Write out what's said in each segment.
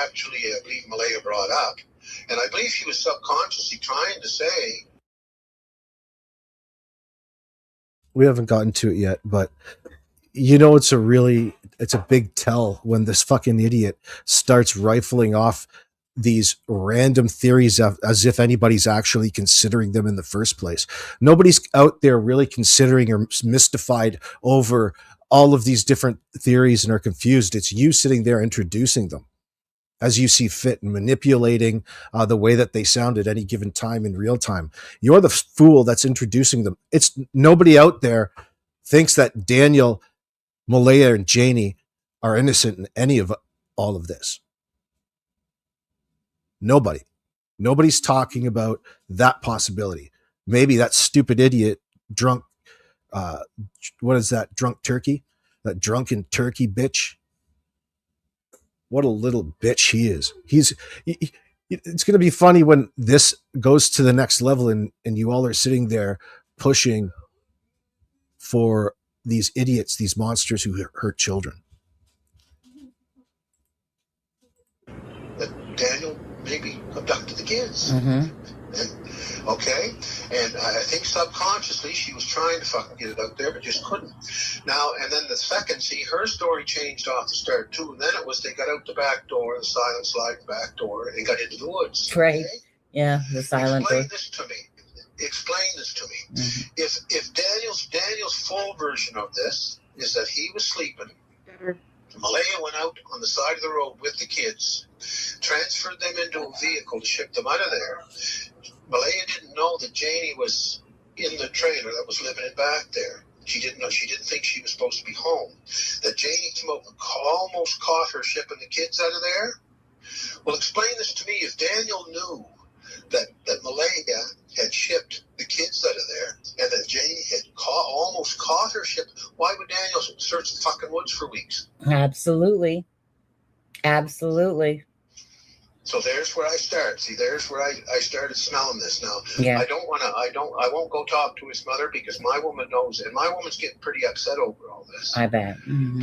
actually, I believe Malaya brought up, and I believe she was subconsciously trying to say. We haven't gotten to it yet, but you know, it's a big tell when this fucking idiot starts rifling off these random theories as if anybody's actually considering them in the first place. Nobody's out there really considering or mystified over all of these different theories and are confused. It's you sitting there introducing them as you see fit and manipulating the way that they sound at any given time in real time. You're the fool that's introducing them. It's nobody out there thinks that Daniel, Malaya, and Janie are innocent in any of all of this. Nobody's talking about that possibility. Maybe that stupid idiot drunk, what is that, drunk turkey? That drunken turkey bitch. What a little bitch he is. It's going to be funny when this goes to the next level and you all are sitting there pushing for these idiots, these monsters who hurt children. That Daniel maybe abducted the kids. Mm-hmm. Okay? And I think subconsciously she was trying to fucking get it out there, but just couldn't. Now, and then the second, see, her story changed off the start too. And then it was they got out the back door, the silent sliding back door, and they got into the woods. Right. Okay? Yeah, the silent door. Explain this to me. Mm-hmm. If Daniel's full version of this is that he was sleeping, Malaya went out on the side of the road with the kids, transferred them into a vehicle to ship them out of there. Malaya didn't know that Janie was in the trailer that was living in back there. She didn't know. She didn't think she was supposed to be home. That Janie came out and almost caught her shipping the kids out of there. Well, explain this to me. If Daniel knew that Malaya had shipped the kids out of there and that Janie had almost caught her ship, why would Daniel search the fucking woods for weeks? Absolutely. So there's where I start. See, there's where I started smelling this now. Yeah. I won't go talk to his mother because my woman knows, and my woman's getting pretty upset over all this. I bet. Mm-hmm.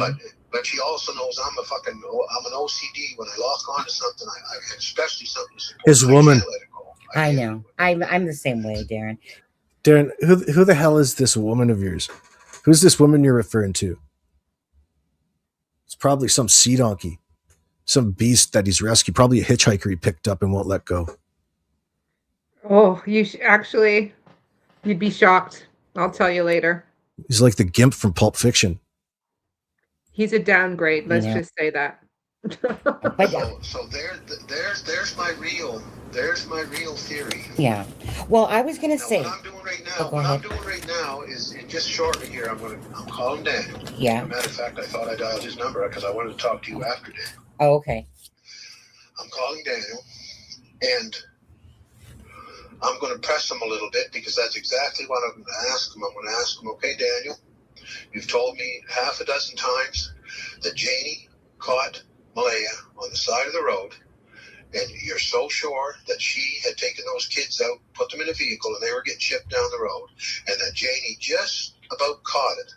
But she also knows I'm an OCD. When I lock onto something, I especially something. His woman. I know. I'm the same way, Darren. Darren, who the hell is this woman of yours? Who's this woman you're referring to? It's probably some sea donkey, some beast that he's rescued, probably a hitchhiker he picked up and won't let go. Oh, you'd be shocked. I'll tell you later. He's like the Gimp from Pulp Fiction. He's a downgrade. Let's just say that. So there's my real theory. Yeah. Well, I was gonna say what I'm doing right now is just shortly here. I'm calling Daniel. Yeah. As a matter of fact, I thought I dialed his number because I wanted to talk to you after Daniel. Oh, okay. I'm calling Daniel, and I'm going to press him a little bit because that's exactly what I'm going to ask him. I'm going to ask him, okay, Daniel, you've told me half a dozen times that Janie caught Malaya on the side of the road, and you're so sure that she had taken those kids out, put them in a vehicle, and they were getting shipped down the road, and that Janie just about caught it.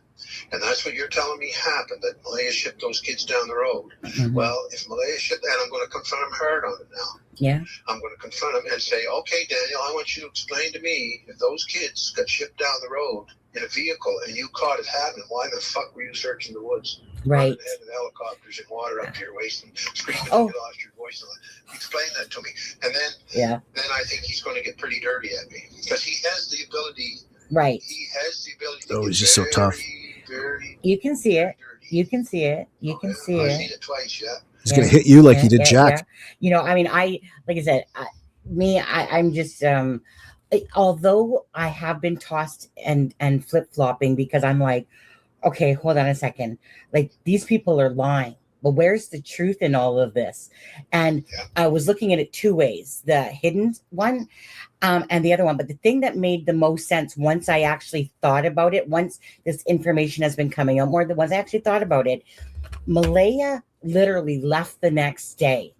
And that's what you're telling me happened, that Malaya shipped those kids down the road. Mm-hmm. Well, if Malaya shipped, and I'm going to confront him hard on it now. Yeah. I'm going to confront him and say, okay, Daniel, I want you to explain to me, if those kids got shipped down the road in a vehicle and you caught it happening, why the fuck were you searching the woods? Right. Having helicopters and water up to your waist and screaming and you lost your voice. Explain that to me. And then I think he's going to get pretty dirty at me because he has the ability. Right. He has the ability to get he's just so tough. You can see it. You can see it. You can see it. I've seen it twice, yeah. He's going to hit you like he did Jack. Yeah. You know, I mean, like I said, I'm just, although I have been tossed and flip-flopping because I'm like, okay, hold on a second. Like, these people are lying. But where's the truth in all of this? And I was looking at it two ways, the hidden one and the other one. But the thing that made the most sense once I actually thought about it, once this information has been coming out more, than once I actually thought about it, Malaya literally left the next day.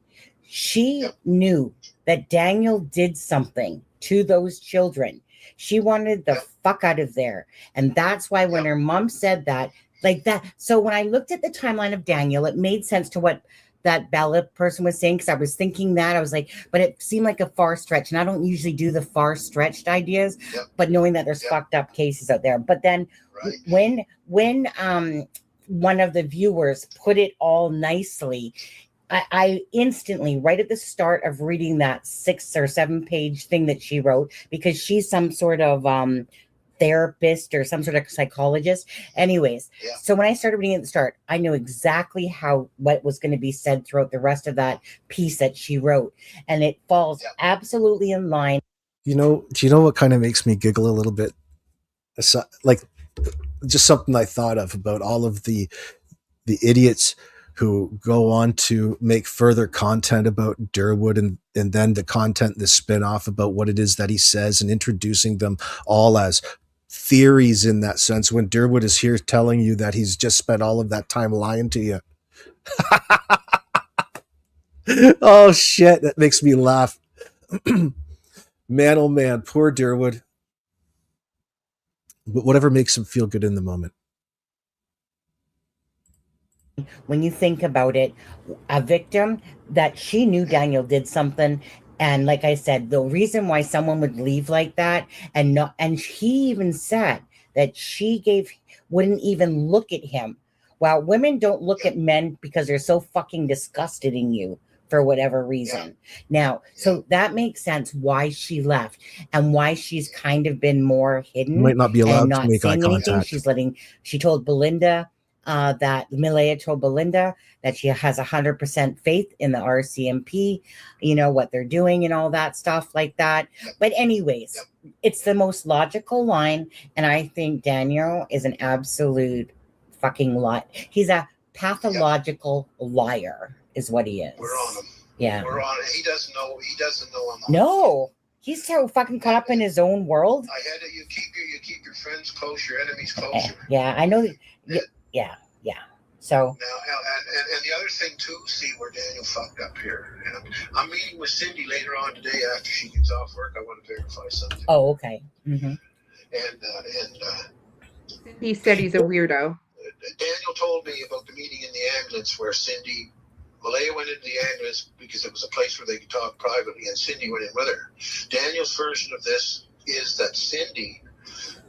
She knew that Daniel did something to those children. She wanted the fuck out of there. And that's why when her mom said that, like that. So when I looked at the timeline of Daniel, it made sense to what that Bella person was saying, because I was thinking that. I was like, but it seemed like a far stretch. And I don't usually do the far stretched ideas, but knowing that there's fucked up cases out there. But then when one of the viewers put it all nicely, I instantly, right at the start of reading that 6 or 7 page thing that she wrote, because she's some sort of therapist or some sort of psychologist. Anyways, so when I started reading at the start, I knew exactly what was going to be said throughout the rest of that piece that she wrote. And it falls absolutely in line. Do you know what kind of makes me giggle a little bit? Like, just something I thought of about all of the idiots who go on to make further content about Derwood, and then the content, the spin-off about what it is that he says, and introducing them all as theories in that sense, when Derwood is here telling you that he's just spent all of that time lying to you. Oh shit, that makes me laugh. Man, oh man, poor Derwood. But whatever makes him feel good in the moment. When you think about it, a victim that she knew Daniel did something, and like I said, the reason why someone would leave like that, and he even said that she wouldn't even look at him. Well, women don't look at men because they're so fucking disgusted in you for whatever reason. Now, so that makes sense why she left, and why she's kind of been more hidden. Might not be allowed to make eye contact. She told Belinda, that Malaya told Belinda that she has 100% faith in the RCMP, what they're doing and all that stuff like that. But anyways, it's the most logical line. And I think Daniel is an absolute fucking lie. He's a pathological liar is what he is. We're on him. Yeah. We're on it. He doesn't know I'm on No. He's so fucking caught up in his own world. I had it. You keep your friends close, your enemies closer. Yeah, I know. Yeah. So now, and the other thing too, see where Daniel fucked up here. And I'm meeting with Cindy later on today after she gets off work. I want to verify something. Oh, okay. Mm-hmm. And he said he's a weirdo. Daniel told me about the meeting in the ambulance where Malaya went into the ambulance because it was a place where they could talk privately, and Cindy went in with her. Daniel's version of this is that Cindy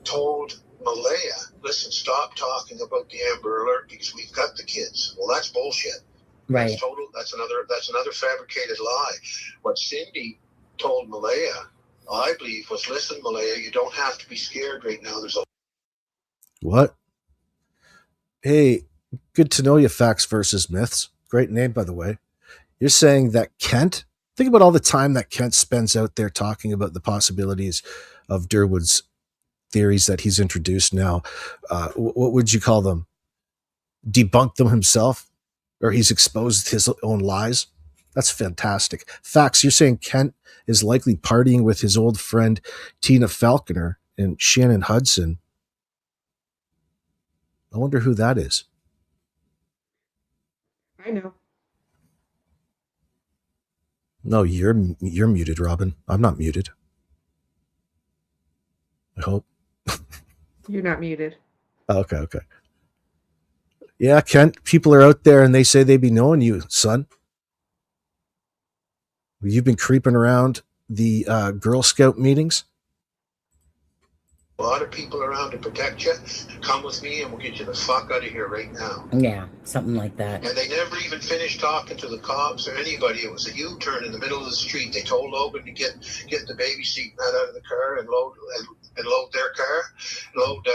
told Malaya, listen, stop talking about the Amber Alert because we've got the kids. Well, that's bullshit. Right. That's another fabricated lie. What Cindy told Malaya, I believe, was, listen, Malaya, you don't have to be scared right now. What? Hey, good to know you, Facts versus Myths. Great name, by the way. You're saying that Kent, think about all the time that Kent spends out there talking about the possibilities of Derwood's theories that he's introduced now. What would you call them? Debunked them himself? Or he's exposed his own lies? That's fantastic. Facts, you're saying Kent is likely partying with his old friend Tina Falconer and Shannon Hudson. I wonder who that is. I know. No, you're muted, Robin. I'm not muted. I hope. You're not muted. Okay. Yeah, Kent, people are out there and they say they be knowing you, son. You've been creeping around the Girl Scout meetings? A lot of people around to protect you. Come with me and we'll get you the fuck out of here right now. Yeah, something like that. And they never even finished talking to the cops or anybody. It was a U-turn in the middle of the street. They told Logan to get the baby seat out of the car and load their car, load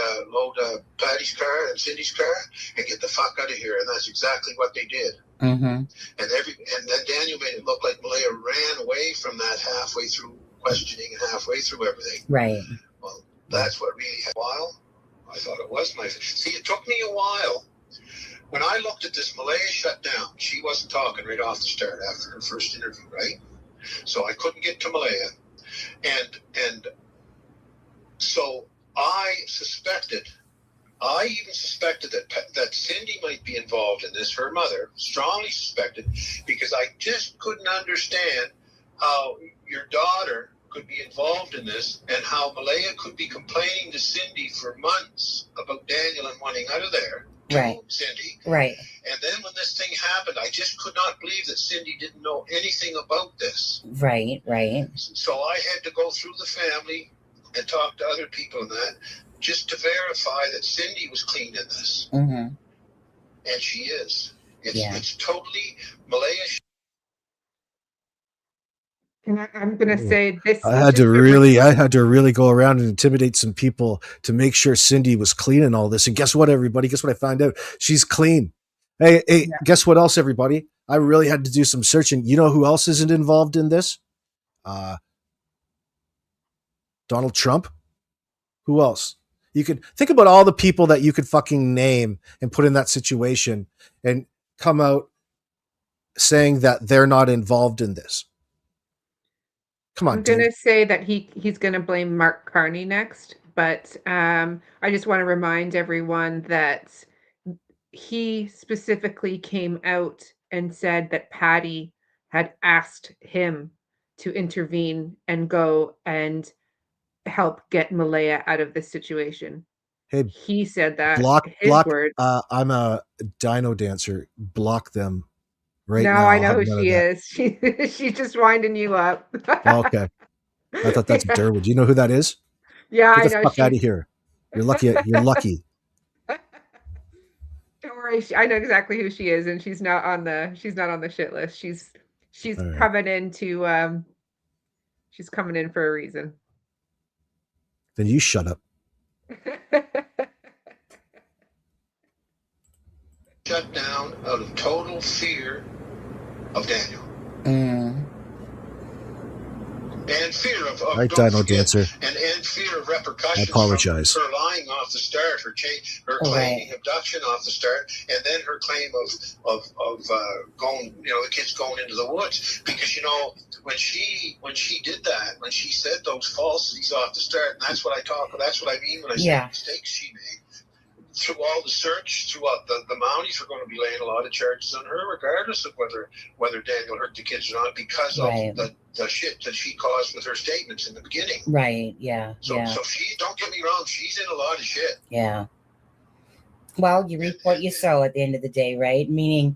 Patty's car and Cindy's car, and get the fuck out of here. And that's exactly what they did. Mm-hmm. And then Daniel made it look like Malaya ran away from that halfway through questioning and halfway through everything. Right. Well, that's what really had a while. I thought it was my... See, it took me a while. When I looked at this, Malaya shut down. She wasn't talking right off the start after her first interview, right? So I couldn't get to Malaya. And so I even suspected that Cindy might be involved in this, her mother, strongly suspected, because I just couldn't understand how your daughter could be involved in this and how Malaya could be complaining to Cindy for months about Daniel and wanting out of there. Right. Cindy. Right. And then when this thing happened, I just could not believe that Cindy didn't know anything about this. Right. Right. So I had to go through the family and talk to other people in that just to verify that Cindy was clean in this. Mm-hmm. And she is. It's totally Malaya. And I'm going to say this. I had to really go around and intimidate some people to make sure Cindy was clean and all this. And guess what, everybody? Guess what I found out? She's clean. Hey, guess what else, everybody? I really had to do some searching. You know who else isn't involved in this? Donald Trump. Who else? You could think about all the people that you could fucking name and put in that situation and come out saying that they're not involved in this. Come on, I'm going to say that he's going to blame Mark Carney next, but I just want to remind everyone that he specifically came out and said that Patty had asked him to intervene and go and help get Malaya out of this situation. Hey, he said that. Block. Word. I'm a dino dancer. Block them right no, now. No, I know who she is. She's just winding you up. Oh, okay. I thought that's Derwood. Do you know who that is? Yeah, Get the fuck out of here. You're lucky. You're lucky. Don't worry. I know exactly who she is, and she's not on the shit list. She's right. Coming into she's coming in for a reason. Then you shut up. Shut down out of total fear of Daniel. And fear of right, Dino Dancer. And fear of repercussions. I apologize. From her lying off the start, her claiming abduction off the start, and then her claim of going, the kids going into the woods. Because when she did that, when she said those falsities off the start, and that's what I mean when I say mistakes she made. Through all the search, throughout the Mounties are going to be laying a lot of charges on her, regardless of whether Daniel hurt the kids or not, because of the shit that she caused with her statements in the beginning. Right. Yeah. So she, don't get me wrong, she's in a lot of shit. Yeah. Well, you reap what you sow at the end of the day, right? Meaning.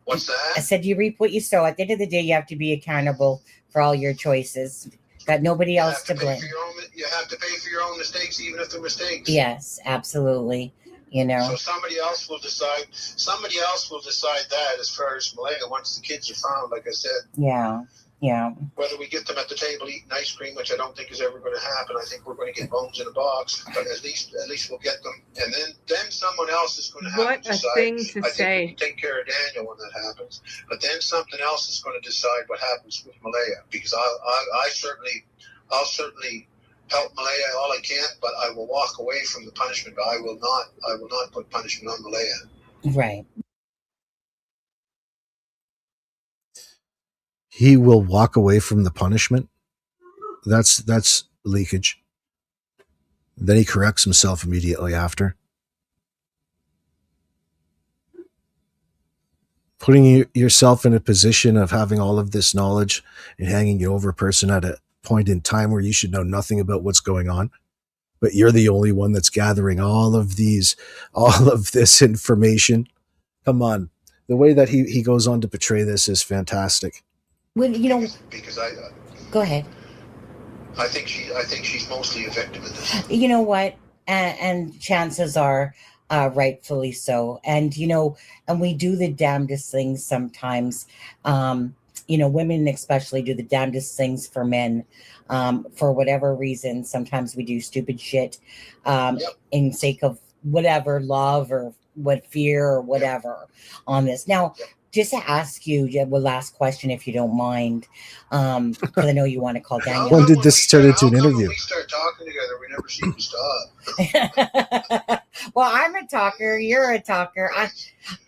What's that? I said you reap what you sow. At the end of the day, you have to be accountable for all your choices. Got nobody else to blame. You have to pay for your own mistakes, even if they're mistakes. Yes, absolutely. So somebody else will decide. Somebody else will decide that as far as Malaya once the kids are found. Like I said. Yeah. Yeah. Whether we get them at the table eating ice cream, which I don't think is ever going to happen. I think we're going to get bones in a box, but at least we'll get them. And then someone else is going to have to decide. What a thing to say. We can take care of Daniel when that happens. But then something else is going to decide what happens with Malaya, because I'll certainly help Malaya all I can, but I will walk away from the punishment. But I will not put punishment on Malaya. Right. He will walk away from the punishment. That's leakage. Then he corrects himself immediately after. Putting yourself in a position of having all of this knowledge and hanging it over a person at a point in time where you should know nothing about what's going on, but you're the only one that's gathering all of this information. Come on. The way that he goes on to portray this is fantastic. Well, because go ahead. I think she's mostly a victim in this. You know what? And chances are rightfully so. And, and we do the damnedest things sometimes. Women especially do the damnedest things for men. For whatever reason, sometimes we do stupid shit in sake of whatever, love or what fear or whatever on this. Now, just to ask you one last question, if you don't mind, because I know you want to call Daniel. When did this turn into an interview? When we start talking together, we never seem to stop. Well, I'm a talker. You're a talker.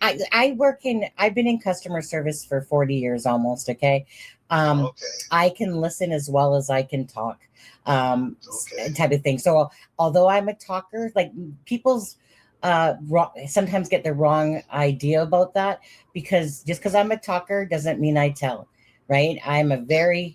I've been in customer service for 40 years almost. Okay. I can listen as well as I can talk, type of thing. So although I'm a talker, like people's sometimes get the wrong idea about that, because just because I'm a talker doesn't mean I tell, right? I'm very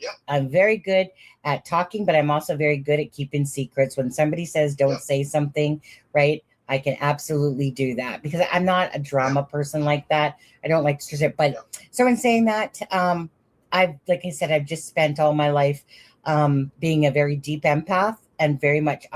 good at talking, but I'm also very good at keeping secrets. When somebody says don't say something, right? I can absolutely do that because I'm not a drama person like that. I don't like to, but so in saying that, like I said, I've just spent all my life being a very deep empath, and very much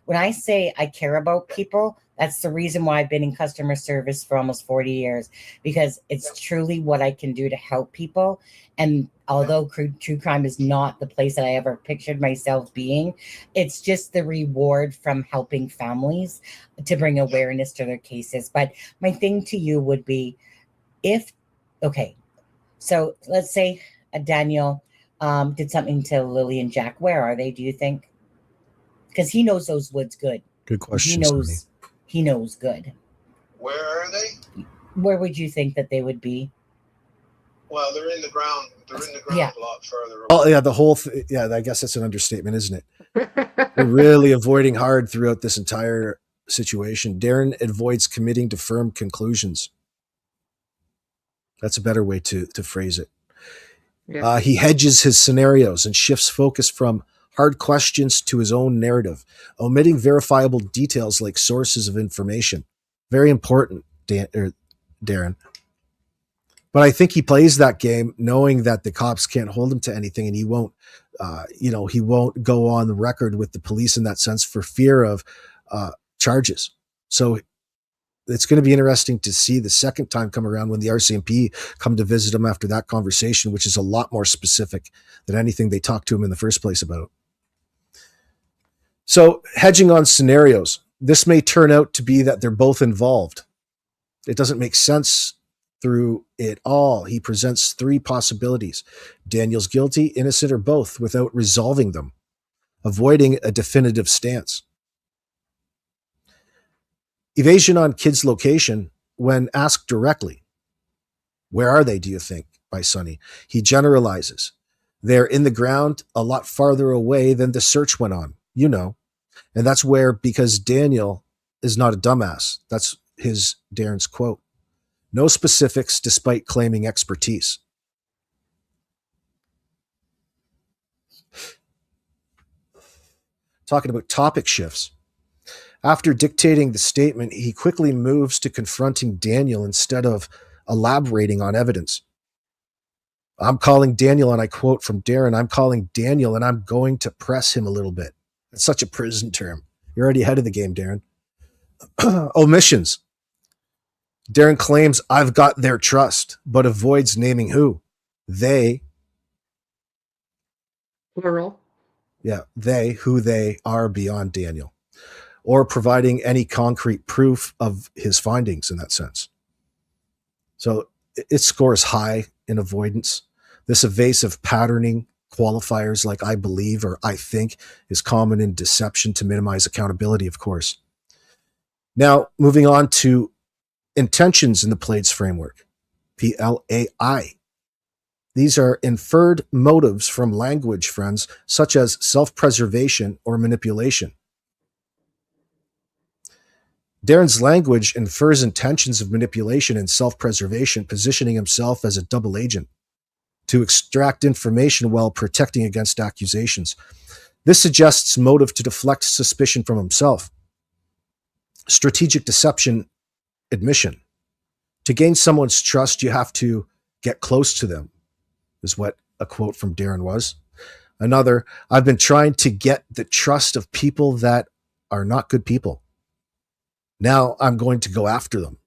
when I say I care about people, that's the reason why I've been in customer service for almost 40 years, because it's truly what I can do to help people. And although true crime is not the place that I ever pictured myself being, it's just the reward from helping families to bring awareness to their cases. But my thing to you would be, so let's say Daniel did something to Lily and Jack. Where are they, do you think? Because he knows those woods good. Good question. He knows good. Where are they? Where would you think that they would be? Well, they're in the ground. They're in the ground a lot further away. Oh, yeah, the whole I guess that's an understatement, isn't it? They're really avoiding hard throughout this entire situation. Darren avoids committing to firm conclusions. That's a better way to phrase it. Yeah. He hedges his scenarios and shifts focus from hard questions to his own narrative, omitting verifiable details like sources of information. Very important, Darren. But I think he plays that game knowing that the cops can't hold him to anything, and he won't, he won't go on the record with the police in that sense for fear of charges. So it's going to be interesting to see the second time come around when the RCMP come to visit him after that conversation, which is a lot more specific than anything they talked to him in the first place about. So hedging on scenarios, this may turn out to be that they're both involved. It doesn't make sense through it all. He presents three possibilities: Daniel's guilty, innocent, or both, without resolving them, avoiding a definitive stance. Evasion on kids' location when asked directly. Where are they, do you think? By Sonny. He generalizes. They're in the ground a lot farther away than the search went on, And that's where, because Daniel is not a dumbass. That's Darren's quote. No specifics despite claiming expertise. Talking about topic shifts. After dictating the statement, he quickly moves to confronting Daniel instead of elaborating on evidence. I'm calling Daniel, and I quote from Darren, I'm calling Daniel and I'm going to press him a little bit. It's such a prison term. You're already ahead of the game, Darren. Omissions. Darren claims I've got their trust, but avoids naming who. They. Plural. Yeah, who they are beyond Daniel, or providing any concrete proof of his findings in that sense. So it scores high in avoidance. This evasive patterning, qualifiers like I believe or I think, is common in deception to minimize accountability, of course. Now, moving on to intentions in the PLAIDS framework, PLAI. These are inferred motives from language, friends, such as self-preservation or manipulation. Darren's language infers intentions of manipulation and self-preservation, positioning himself as a double agent to extract information while protecting against accusations. This suggests motive to deflect suspicion from himself. Strategic deception, admission. To gain someone's trust, you have to get close to them, is what a quote from Darren was. Another, I've been trying to get the trust of people that are not good people. Now I'm going to go after them.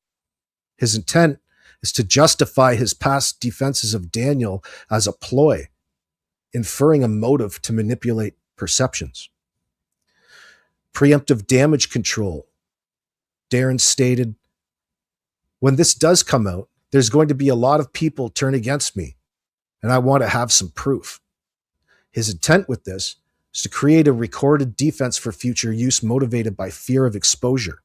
His intent is to justify his past defenses of Daniel as a ploy, inferring a motive to manipulate perceptions. Preemptive damage control. Darren stated, when this does come out, there's going to be a lot of people turn against me, and I want to have some proof. His intent with this is to create a recorded defense for future use motivated by fear of exposure.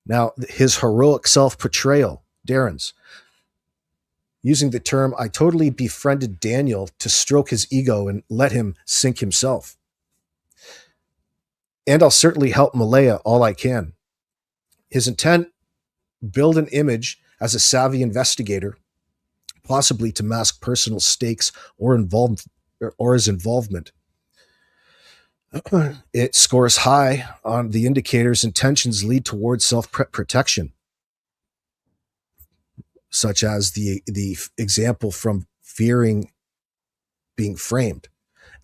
Now, his heroic self-portrayal, Darren's, using the term, I totally befriended Daniel to stroke his ego and let him sink himself. And I'll certainly help Malaya all I can. His intent, build an image as a savvy investigator, possibly to mask personal stakes or his involvement. It scores high on the indicators. Intentions lead towards self-protection, such as the example from fearing being framed,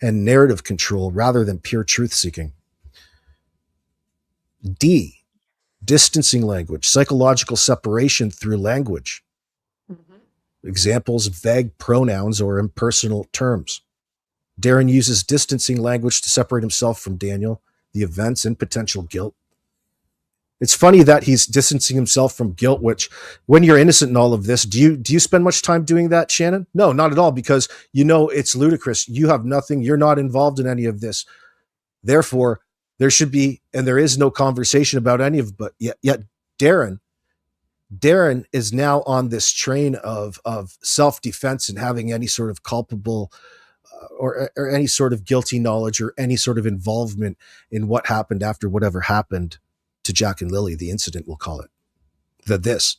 and narrative control rather than pure truth-seeking. D, distancing language, psychological separation through language. Examples, vague pronouns or impersonal terms. Darren uses distancing language to separate himself from Daniel, the events, and potential guilt. It's funny that he's distancing himself from guilt, which, when you're innocent in all of this, do you spend much time doing that, Shannon? No, not at all, because you know it's ludicrous. You have nothing. You're not involved in any of this. Therefore, there should be, and there is no conversation about any of, but yet Darren is now on this train of self-defense and having any sort of culpable or any sort of guilty knowledge or any sort of involvement in what happened after whatever happened to Jack and Lily, the incident, we'll call it. This.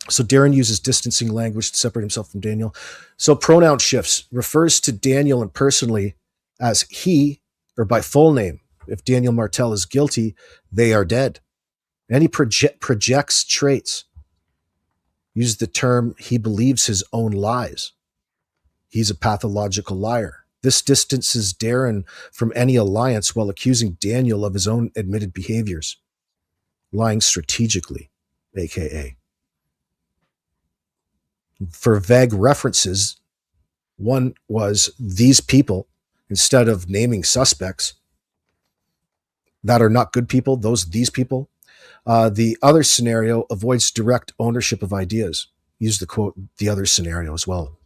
So Darren uses distancing language to separate himself from Daniel. So pronoun shifts, refers to Daniel impersonally as he or by full name. If Daniel Martel is guilty, they are dead. And he projects traits. Uses the term, he believes his own lies. He's a pathological liar. This distances Darren from any alliance while accusing Daniel of his own admitted behaviors. Lying strategically, aka. For vague references, one was these people, instead of naming suspects that are not good people, these people. The other scenario avoids direct ownership of ideas. Use the quote, the other scenario as well.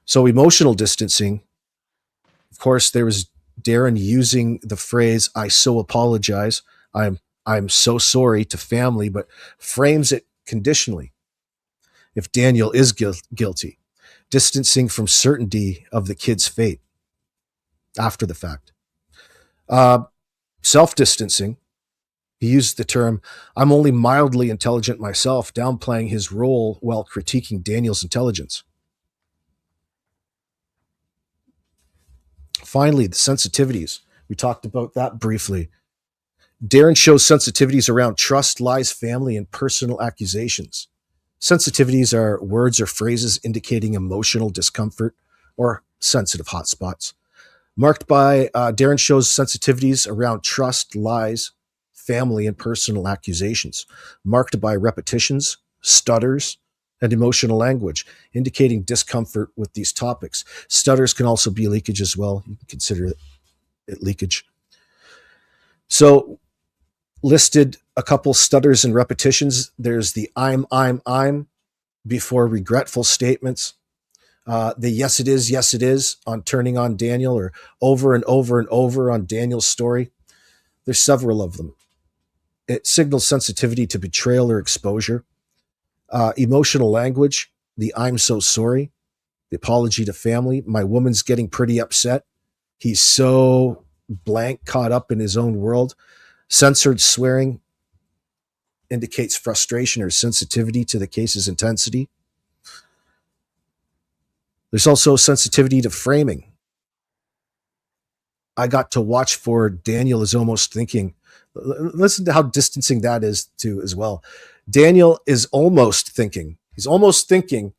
So emotional distancing, of course, there was Darren using the phrase, I so apologize. I'm so sorry to family, but frames it conditionally. If Daniel is guilty, distancing from certainty of the kid's fate after the fact. Self-distancing, he used the term, I'm only mildly intelligent myself, downplaying his role while critiquing Daniel's intelligence. Finally, the sensitivities. We talked about that briefly. Darren shows sensitivities around trust, lies, family, and personal accusations. Sensitivities are words or phrases indicating emotional discomfort or sensitive hotspots. Marked by Darren shows sensitivities around trust, lies, family, and personal accusations. Marked by repetitions, stutters, and emotional language, indicating discomfort with these topics. Stutters can also be leakage as well. You can consider it leakage. So, listed a couple stutters and repetitions. There's the I'm before regretful statements. The yes it is on turning on Daniel, or over and over and over on Daniel's story. There's several of them. It signals sensitivity to betrayal or exposure. Emotional language, the I'm so sorry, the apology to family, my woman's getting pretty upset. He's so blank, caught up in his own world. Censored swearing indicates frustration or sensitivity to the case's intensity. There's also sensitivity to framing. I got to watch for Daniel is almost thinking. Listen to how distancing that is too as well. Daniel is almost thinking. He's almost thinking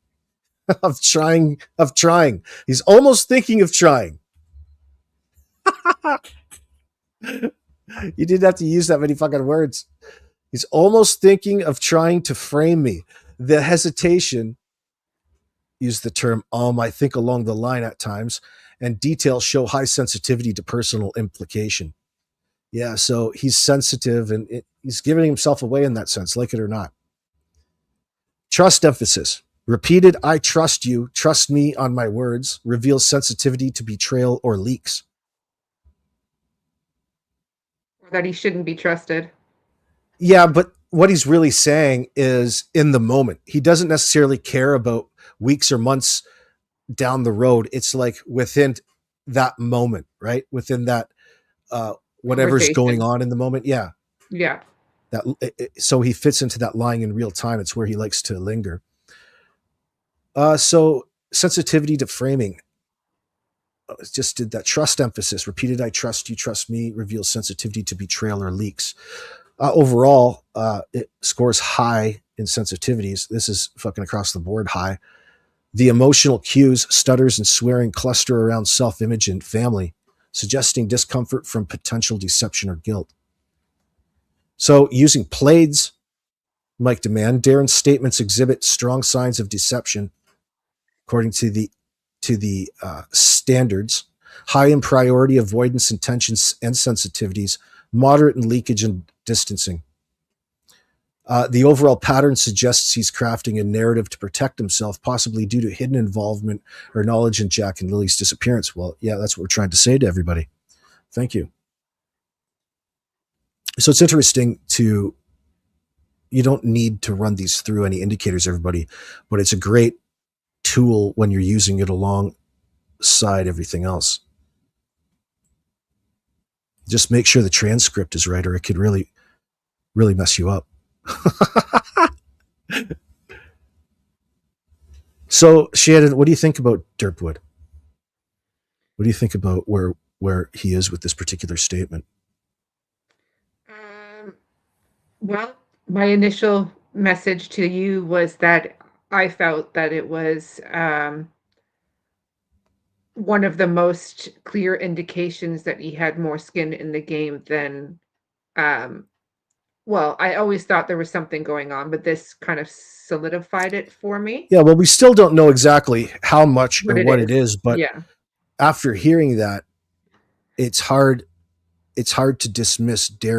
of trying. He's almost thinking of trying. You didn't have to use that many fucking words. He's almost thinking of trying to frame me. The hesitation, use the term I think along the line at times, and details show high sensitivity to personal implication. Yeah, so he's sensitive and he's giving himself away in that sense, like it or not. Trust emphasis. Repeated, I trust you, trust me on my words, reveals sensitivity to betrayal or leaks. That he shouldn't be trusted. Yeah, but what he's really saying is in the moment. He doesn't necessarily care about weeks or months down the road. It's like within that moment, right? Within that whatever's going on in the moment. Yeah. Yeah. So he fits into that lying in real time. It's where he likes to linger. So sensitivity to framing. just did that trust emphasis. Repeated "I trust you, trust me" reveals sensitivity to betrayal or leaks. Overall, it scores high in sensitivities. This is fucking across the board high. The emotional cues, stutters and swearing, cluster around self-image and family, suggesting discomfort from potential deception or guilt. So using PLAIDS, Mike Demand, Darren's statements exhibit strong signs of deception, according to the standards, high in priority, avoidance, intentions, and sensitivities, moderate in leakage and distancing. The overall pattern suggests he's crafting a narrative to protect himself, possibly due to hidden involvement or knowledge in Jack and Lily's disappearance. Well, yeah, that's what we're trying to say to everybody. Thank you. So it's interesting you don't need to run these through any indicators, everybody, but it's a great tool when you're using it alongside everything else. Just make sure the transcript is right, or it could really, really mess you up. So, Shannon, what do you think about Derpwood? What do you think about where he is with this particular statement? Well, my initial message to you was that I felt that it was one of the most clear indications that he had more skin in the game than well, I always thought there was something going on, but this kind of solidified it for me. Yeah, well, we still don't know exactly how much or what it is, but yeah, after hearing that, it's hard to dismiss Darren